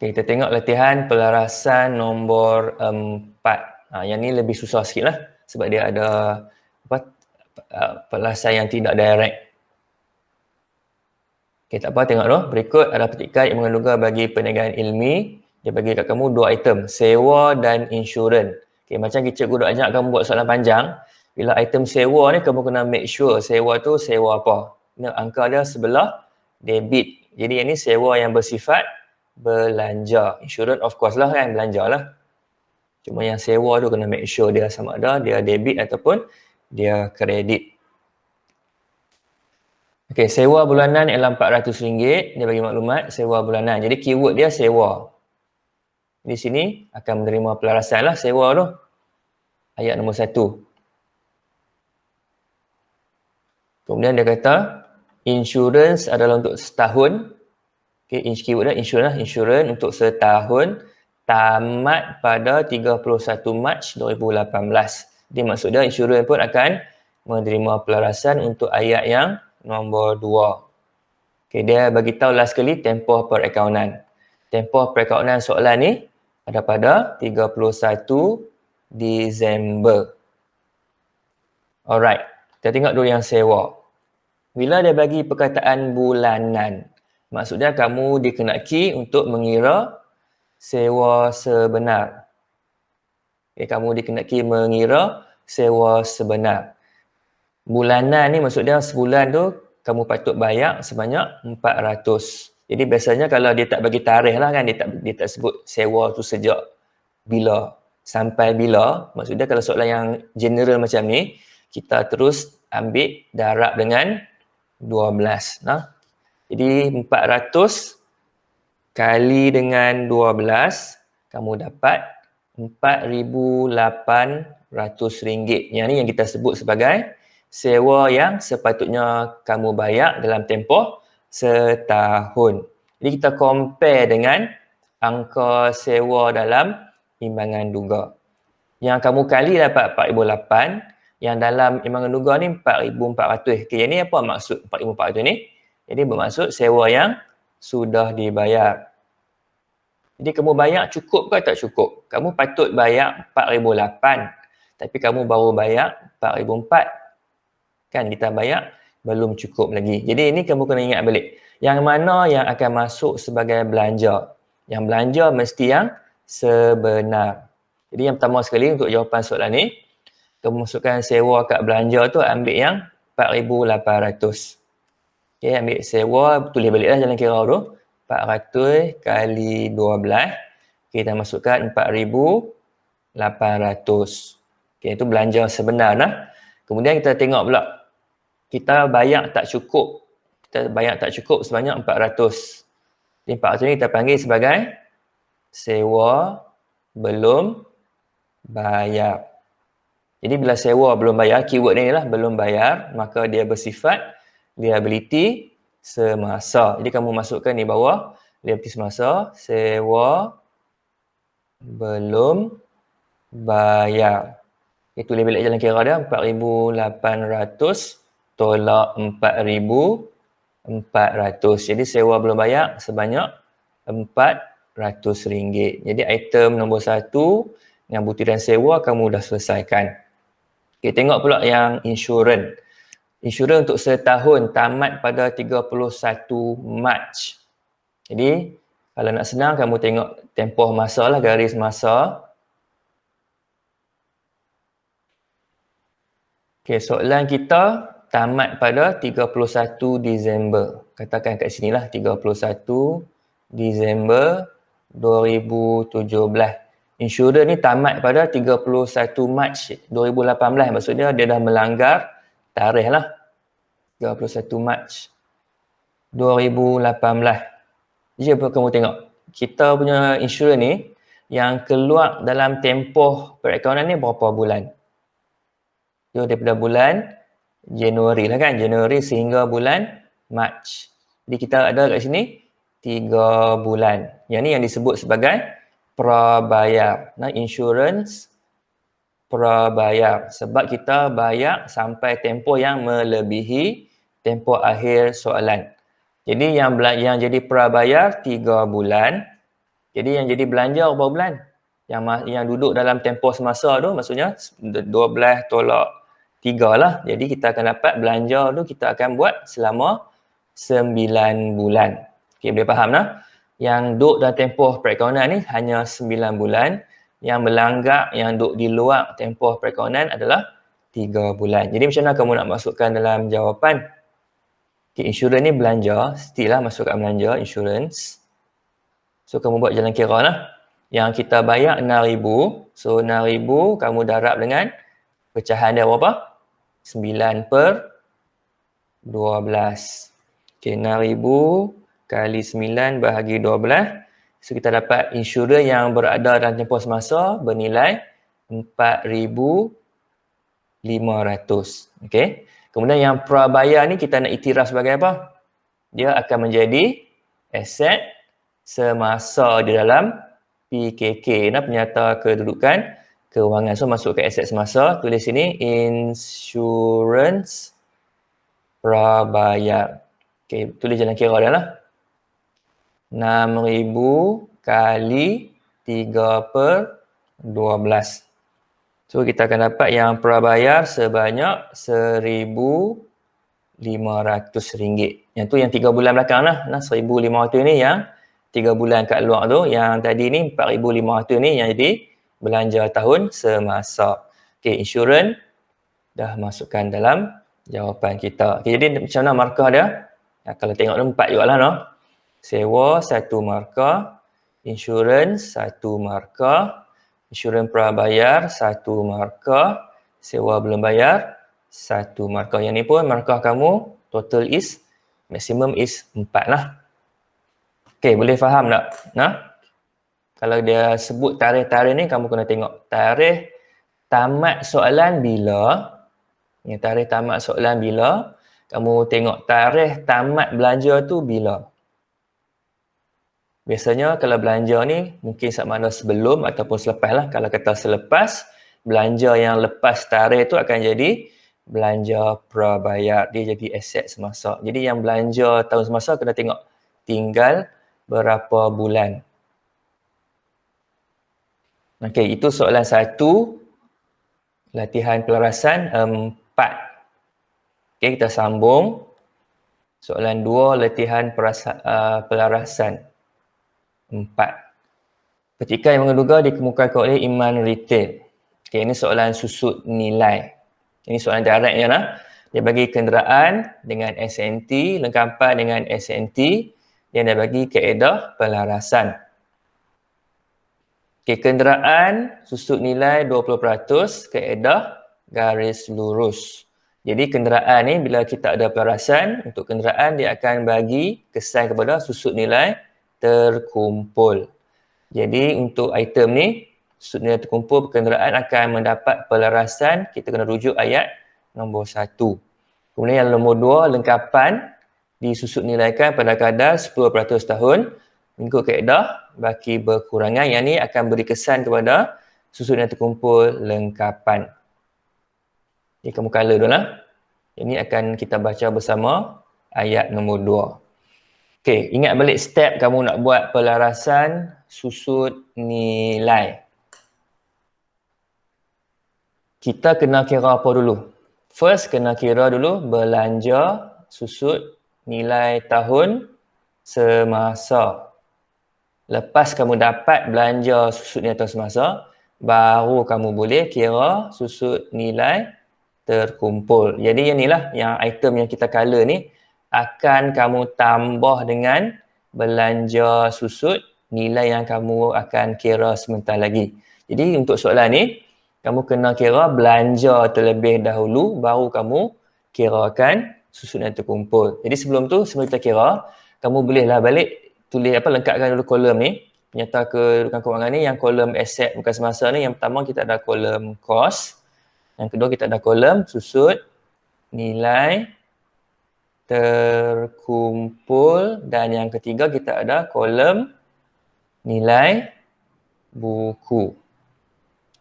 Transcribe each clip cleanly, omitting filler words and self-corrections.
Okay, kita tengok latihan pelarasan nombor 4. Yang ni lebih susah sikit lah. Sebab dia ada pelarasan yang tidak direct. Okay, tak apa, tengok dulu. Berikut ada petikan yang mengeluarkan bagi perniagaan ilmi. Dia bagi kat kamu 2 item. Sewa dan insurans. Okay, macam cikgu dah ajak kamu buat soalan panjang. Bila item sewa ni, kamu kena make sure sewa tu sewa apa. Ini angka dia sebelah debit. Jadi yang ni sewa yang bersifat belanja. Insurans of course lah kan, belanja lah. Cuma yang sewa tu kena make sure dia sama ada dia debit ataupun dia kredit. Okey, sewa bulanan ialah RM400. Dia bagi maklumat sewa bulanan. Jadi keyword dia sewa. Di sini akan menerima pelarasan lah sewa tu. Ayat nombor 1. Kemudian dia kata insurans adalah untuk setahun. Okay, keyword dia insurans, insurans untuk setahun tamat pada 31 Mac 2018. Jadi maksud dia insurans pun akan menerima pelarasan untuk ayat yang nombor 2. Okay, dia bagi tahu last sekali tempoh perakaunan. Tempoh perakaunan soalan ni ada pada 31 Disember. Alright, kita tengok dulu yang sewa. Bila dia bagi perkataan bulanan, maksudnya kamu dikenaki untuk mengira sewa sebenar. Okay, kamu dikenaki mengira sewa sebenar. Bulanan ni maksudnya sebulan tu kamu patut bayar sebanyak 400. Jadi biasanya kalau dia tak bagi tarikh lah kan, dia tak sebut sewa tu sejak bila sampai bila. Maksudnya kalau soalan yang general macam ni, kita terus ambil darab dengan 12. Nah. Jadi 400 kali dengan 12, kamu dapat RM4,800. Yang ni yang kita sebut sebagai sewa yang sepatutnya kamu bayar dalam tempoh setahun. Jadi kita compare dengan angka sewa dalam imbangan duga. Yang kamu kali dapat 4,800, yang dalam imbangan duga ni 4,400. Okay, yang ni apa maksud 4,400 ni? Jadi bermaksud sewa yang sudah dibayar. Jadi kamu bayar cukup ke tak cukup? Kamu patut bayar 4,800. Tapi kamu baru bayar 4,400. Kan kita bayar belum cukup lagi. Jadi ini kamu kena ingat balik. Yang mana yang akan masuk sebagai belanja? Yang belanja mesti yang sebenar. Jadi yang pertama sekali untuk jawapan soalan ni, kamu masukkan sewa kat belanja tu ambil yang 4,800. Okay, ambil sewa, tulis baliklah jalan kira tu. 400 kali 12. Kita masukkan 4,800. Okay, itu belanja sebenar lah. Kemudian kita tengok pula. Kita bayar tak cukup. Kita bayar tak cukup sebanyak 400. Jadi 400 ni kita panggil sebagai sewa belum bayar. Jadi bila sewa belum bayar, keyword ni lah belum bayar, maka dia bersifat liability semasa. Jadi kamu masukkan di bawah liability semasa, sewa belum bayar. Itu label jalan kira dia 4,800 tolak 4,400. Jadi sewa belum bayar sebanyak RM400. Jadi item nombor 1 yang butiran sewa kamu dah selesaikan. Okay, tengok pula yang insurans. Insurans untuk setahun tamat pada 31 Mac. Jadi, kalau nak senang, kamu tengok tempoh masa lah, garis masa. Okay, soalan kita tamat pada 31 Disember. Katakan kat sini lah, 31 Disember 2017. Insurans ni tamat pada 31 Mac 2018. Maksudnya dia dah melanggar tarikh lah. 31 Mac 2018. Jadi apa kamu tengok? Kita punya insurans ni yang keluar dalam tempoh perakaunan ni berapa bulan? Dia daripada bulan Januari lah kan. Januari sehingga bulan Mac. Jadi kita ada kat sini 3 bulan. Yang ni yang disebut sebagai prabayar. Nah, insurans prabayar. Sebab kita bayar sampai tempoh yang melebihi tempoh akhir soalan. Jadi yang jadi prabayar 3 bulan. Jadi yang jadi belanja berapa bulan? Yang duduk dalam tempoh semasa tu maksudnya 12 tolak 3 lah. Jadi kita akan dapat belanja tu kita akan buat selama 9 bulan. Okey, boleh faham tak? Yang duduk dalam tempoh perakaunan ni hanya 9 bulan. Yang melanggar, yang duduk di luar tempoh perakaunan adalah 3 bulan. Jadi macam mana kamu nak masukkan dalam jawapan? Okay, insurans ni belanja, still lah masuk kat belanja, insurans. So, kamu buat jalan kira lah. Yang kita bayar 6,000. So, 6,000 kamu darab dengan pecahan dia berapa? 9 per 12. Okay, 6,000 kali 9 bahagi 12. So, kita dapat insurans yang berada dalam tempoh semasa bernilai 4,500. Okay. Kemudian yang prabayar ni kita nak iktiraf sebagai apa? Dia akan menjadi aset semasa di dalam PKK, penyata kedudukan kewangan. So masuk ke aset semasa, tulis sini insurans prabayar. Okey, tulis jalan kira dia lah. 6,000 kali 3 per 12. So kita akan dapat yang prabayar sebanyak RM1,500. Yang tu yang 3 bulan belakang lah. RM1,500 ni yang 3 bulan kat luar tu. Yang tadi ni RM4,500 ni yang jadi belanja tahun semasa. Okay, insurans dah masukkan dalam jawapan kita. Okay, jadi macam mana markah dia? Kalau tengok tu 4 juga lah. No? Sewa 1 markah. Insurans 1 markah. Insurans prabayar 1 markah. Sewa belum bayar 1 markah. Yang ni pun markah kamu total is maximum is 4 lah. Okey, boleh faham tak? Nah? Kalau dia sebut tarikh-tarikh ni kamu kena tengok tarikh tamat soalan bila. Yang tarikh tamat soalan bila. Kamu tengok tarikh tamat belanja tu bila. Biasanya kalau belanja ni mungkin sama ada sebelum ataupun selepas lah. Kalau kata selepas, belanja yang lepas tarikh tu akan jadi belanja prabayar. Dia jadi aset semasa. Jadi yang belanja tahun semasa kena tengok tinggal berapa bulan. Okey, itu soalan 1. Latihan pelarasan 4. Okey, kita sambung. Soalan 2, latihan pelarasan 4. Petikan yang mengeduga dikemukakan oleh Iman Retail. Okay, ini soalan susut nilai. Ini soalan direct je lah. Dia bagi kenderaan dengan SNT, lengkapan dengan SNT. Dia bagi kaedah pelarasan. Okay, kenderaan susut nilai 20%, kaedah garis lurus. Jadi kenderaan ni bila kita ada pelarasan, untuk kenderaan dia akan bagi kesan kepada susut nilai terkumpul. Jadi untuk item ni, susut nilai terkumpul kenderaan akan mendapat pelarasan, kita kena rujuk ayat nombor 1. Kemudian yang nombor 2, lengkapan disusut nilaikan pada kadar 10% tahun. Mengikut kaedah baki berkurangan. Yang ni akan beri kesan kepada susut nilai terkumpul lengkapan. Ini kamu color dulu lah. Ini akan kita baca bersama ayat nombor 2. Okey, ingat balik step kamu nak buat pelarasan susut nilai. Kita kena kira apa dulu? First, kena kira dulu belanja susut nilai tahun semasa. Lepas kamu dapat belanja susut nilai tahun semasa, baru kamu boleh kira susut nilai terkumpul. Jadi yang inilah yang item yang kita color ni akan kamu tambah dengan belanja susut nilai yang kamu akan kira sebentar lagi. Jadi untuk soalan ni, kamu kena kira belanja terlebih dahulu, baru kamu kirakan susut nilai terkumpul. Jadi sebelum kita kira, kamu bolehlah balik tulis lengkapkan dulu kolom ni. Penyata kedudukan kewangan ni, yang kolom aset bukan semasa ni, yang pertama kita ada kolom cost. Yang kedua kita ada kolom susut nilai terkumpul, dan yang ketiga kita ada kolom nilai buku.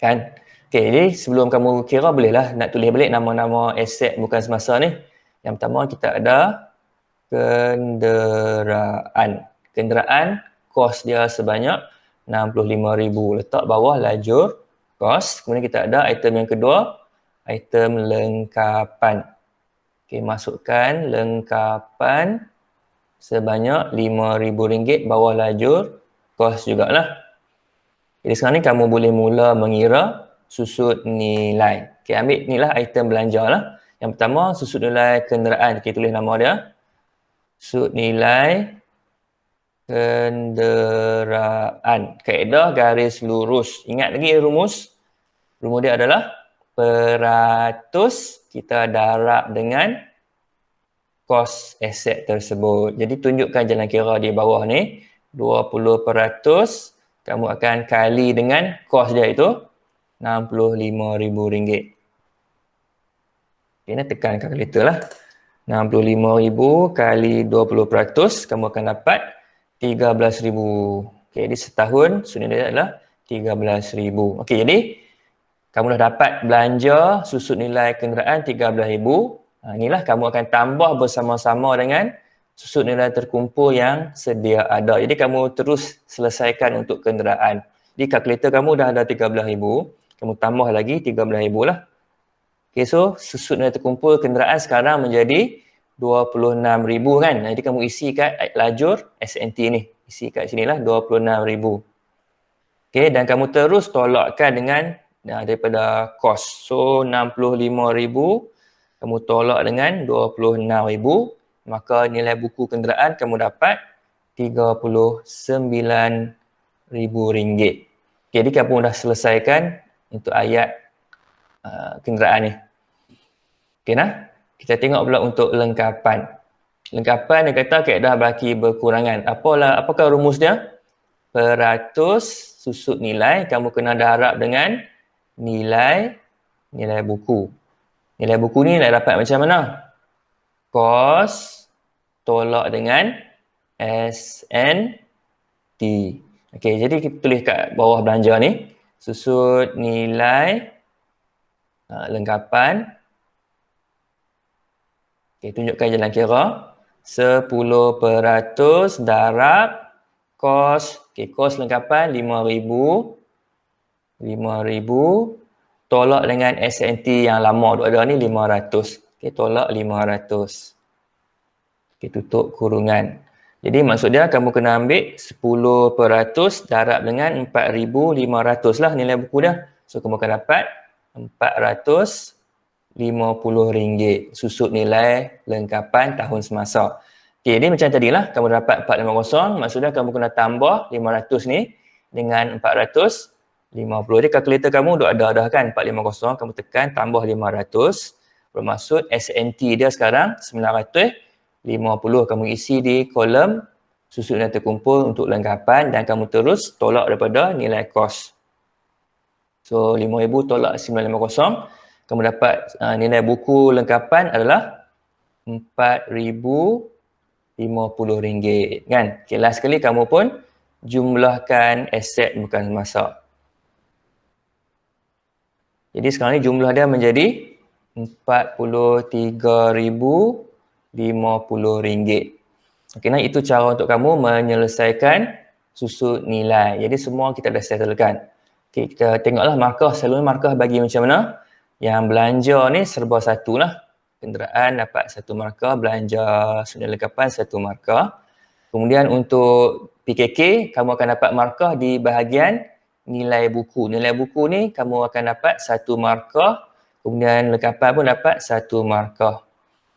Kan? Okey, jadi sebelum kamu kira bolehlah nak tulis balik nama-nama aset bukan semasa ni. Yang pertama kita ada kenderaan. Kenderaan kos dia sebanyak 65,000. Letak bawah lajur kos. Kemudian kita ada item yang kedua, item lengkapan. Okey, masukkan lengkapan sebanyak RM5,000 bawah lajur kos jugalah. Jadi sekarang ni kamu boleh mula mengira susut nilai. Okey, ambil inilah item belanja lah. Yang pertama, susut nilai kenderaan. Kita tulis nama dia. Susut nilai kenderaan. Kaedah garis lurus. Ingat lagi rumus? Rumus dia adalah peratus kita darab dengan kos aset tersebut. Jadi tunjukkan jalan kira di bawah ni. 20% kamu akan kali dengan kos dia itu RM65,000. Kena tekan kalkulator lah. 65,000 kali 20%, kamu akan dapat 13,000. Okey, jadi setahun sunyi dia adalah 13,000. Okey, jadi kamu dah dapat belanja susut nilai kenderaan 13,000. Inilah kamu akan tambah bersama-sama dengan susut nilai terkumpul yang sedia ada. Jadi kamu terus selesaikan untuk kenderaan. Di kalkulator kamu dah ada 13,000, kamu tambah lagi 13,000 lah. Okay, so susut nilai terkumpul kenderaan sekarang menjadi 26,000 kan. Jadi kamu isi kat lajur SNT ni. Isi kat sini lah 26,000. Okay, dan kamu terus tolakkan dengan daripada kos. So 65,000 kamu tolak dengan 26,000. Maka nilai buku kenderaan kamu dapat RM39,000. Jadi kamu dah selesaikan untuk ayat kenderaan ni. Okey nah. Kita tengok pula untuk lengkapan. Lengkapan dia kata kaedah baki berkurangan. Apakah rumus dia? Peratus susut nilai kamu kena darab dengan nilai buku. Nilai buku ni nak dapat macam mana? Kos tolak dengan SNT. Okey, jadi kita tulis kat bawah belanja ni. Susut nilai lengkapan. Okey, tunjukkan jalan kira. 10% darab kos. Okey, kos lengkapan 5,000. 5,000 tolak dengan SNT yang lama duk ada ni 500. Okey, tolak 500. Okey, tutup kurungan. Jadi maksud dia kamu kena ambil 10% darab dengan 4,500 lah nilai buku dia. So kamu akan dapat RM450 susut nilai lengkapan tahun semasa. Okey, jadi macam tadilah kamu dapat 450, maksudnya kamu kena tambah 500 ni dengan 450. Jadi kalkulator kamu dah ada dah kan 450, kamu tekan tambah 500. Bermaksud SNT dia sekarang 950. Kamu isi di kolom susut nilai terkumpul untuk lengkapan dan kamu terus tolak daripada nilai kos. So 5,000 tolak 950. Kamu dapat nilai buku lengkapan adalah RM4,050 kan. Okay, last sekali kamu pun jumlahkan aset bukan masa. Jadi sekarang ni jumlah dia menjadi RM43,050. Okey, nah itu cara untuk kamu menyelesaikan susut nilai. Jadi semua kita dah settlekan. Okey, kita tengoklah markah. Selalunya markah bagi macam mana? Yang belanja ni serba satu lah. Kenderaan dapat satu markah, belanja susut nilai lengkapan satu markah. Kemudian untuk PKK, kamu akan dapat markah di bahagian nilai buku. Nilai buku ni kamu akan dapat satu markah. Kemudian lengkapan pun dapat satu markah.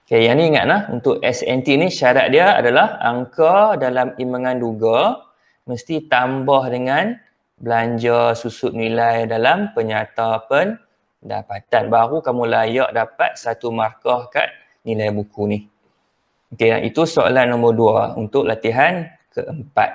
Okay, yang ni ingatlah untuk SNT ni syarat dia adalah angka dalam imbangan duga mesti tambah dengan belanja susut nilai dalam penyata pendapatan. Baru kamu layak dapat satu markah kat nilai buku ni. Okay, itu soalan nombor 2 untuk latihan keempat.